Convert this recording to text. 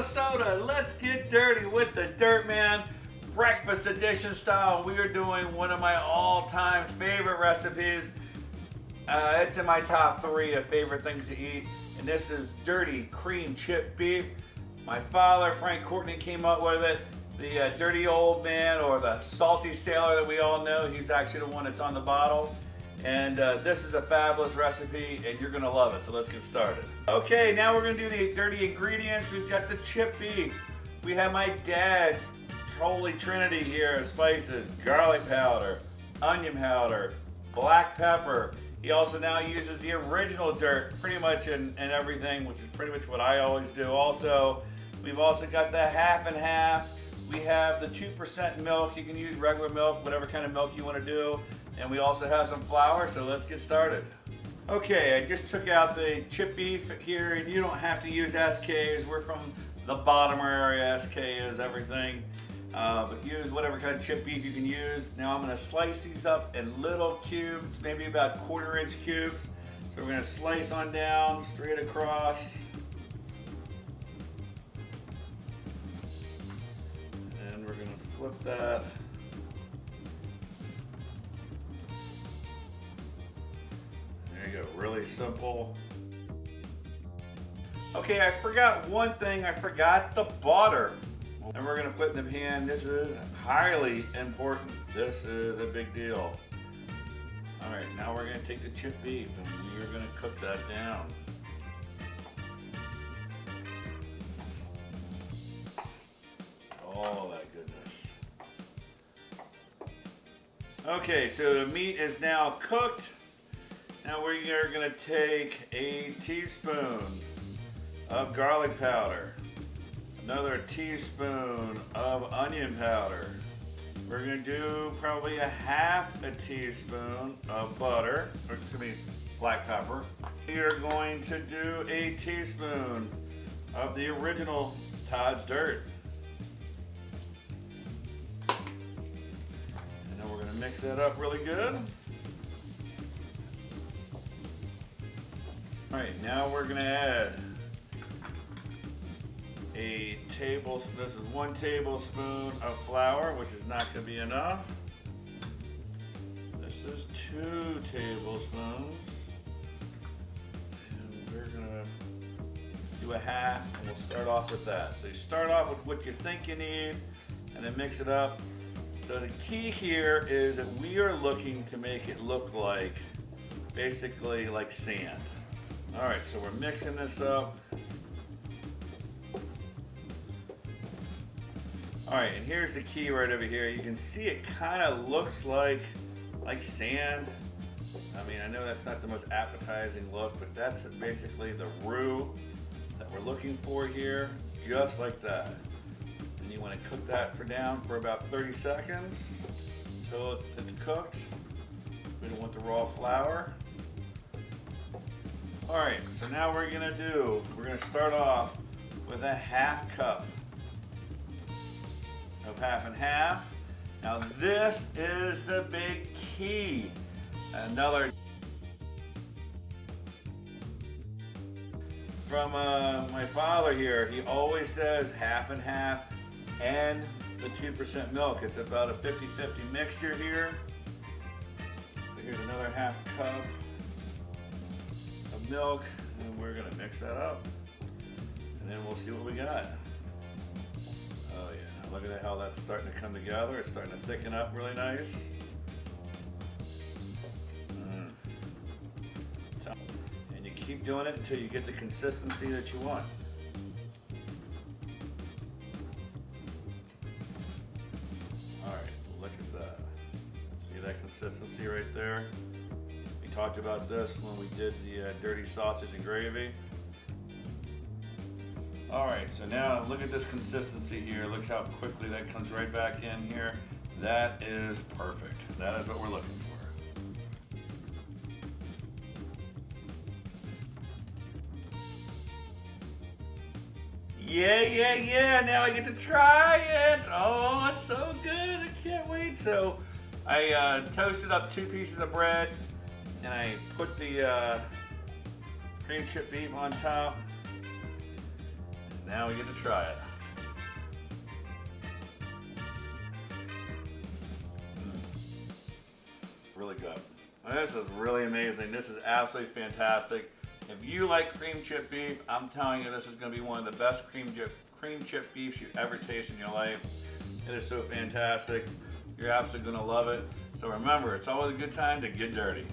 Minnesota. Let's get dirty with the Dirt Man breakfast edition style. We are doing one of my all-time favorite recipes. It's in my top 3 of favorite things to eat, and this is dirty cream chip beef. My father, Frank Courtney, came up with it. The dirty old man, or the salty sailor that we all know, he's actually the one that's on the bottle. And this is a fabulous recipe, and you're gonna love it, so let's get started. Okay, now we're gonna do the dirty ingredients. We've got the chip beef. We have my dad's holy trinity here of spices: garlic powder, onion powder, black pepper. He also now uses the original dirt pretty much in everything, which is pretty much what I always do. Also, we've also got the half and half. We have the 2% milk. You can use regular milk, whatever kind of milk you want to do. And we also have some flour, so let's get started. Okay, I just took out the chip beef here, and you don't have to use SKs. We're from the Baltimore area. SK is everything. But use whatever kind of chip beef you can use. Now I'm gonna slice these up in little cubes, maybe about 1/4-inch cubes. So we're gonna slice on down, straight across. And we're gonna flip that. There you go, really simple. Okay, I forgot one thing. I forgot the butter. And we're gonna put in the pan. This is highly important. This is a big deal. All right, now we're gonna take the chip beef and we're gonna cook that down. All that goodness. Okay, so the meat is now cooked. Now we are gonna take a teaspoon of garlic powder, another teaspoon of onion powder. We're gonna do probably a 1/2 teaspoon of butter, or excuse me, black pepper. We are going to do a teaspoon of the original Todd's dirt. And then we're gonna mix that up really good. All right, now we're gonna add a tablespoon. This is 1 tablespoon of flour, which is not going to be enough. This is 2 tablespoons. And we're going to do a 1/2, and we'll start off with that. So you start off with what you think you need, and then mix it up. So the key here is that we are looking to make it look like, basically like sand. All right, so we're mixing this up. All right, and here's the key right over here. You can see it kind of looks like sand. I mean, I know that's not the most appetizing look, but that's basically the roux that we're looking for here, just like that. And you want to cook that for about 30 seconds until it's cooked. We don't want the raw flour. All right, so now we're gonna start off with a 1/2 cup of half and half. Now this is the big key. Another from my father here. He always says half and half and the 2% milk. It's about a 50-50 mixture here. So here's another 1/2 cup of milk, and we're gonna mix that up, and then we'll see what we got. Oh yeah, now look at how that's starting to come together. It's starting to thicken up really nice. And you keep doing it until you get the consistency that you want. All right, look at that. See that consistency right there? We talked about this when we did the dirty sausage and gravy. All right, so now look at this consistency here. Look how quickly that comes right back in here. That is perfect. That is what we're looking for. Yeah, now I get to try it. Oh, it's so good, I can't wait. So I toasted up 2 pieces of bread, and I put the cream chip beef on top. Now we get to try it. Really good. This is really amazing. This is absolutely fantastic. If you like cream chip beef, I'm telling you, this is going to be one of the best cream chip beefs you ever taste in your life. It is so fantastic. You're absolutely going to love it. So remember, it's always a good time to get dirty.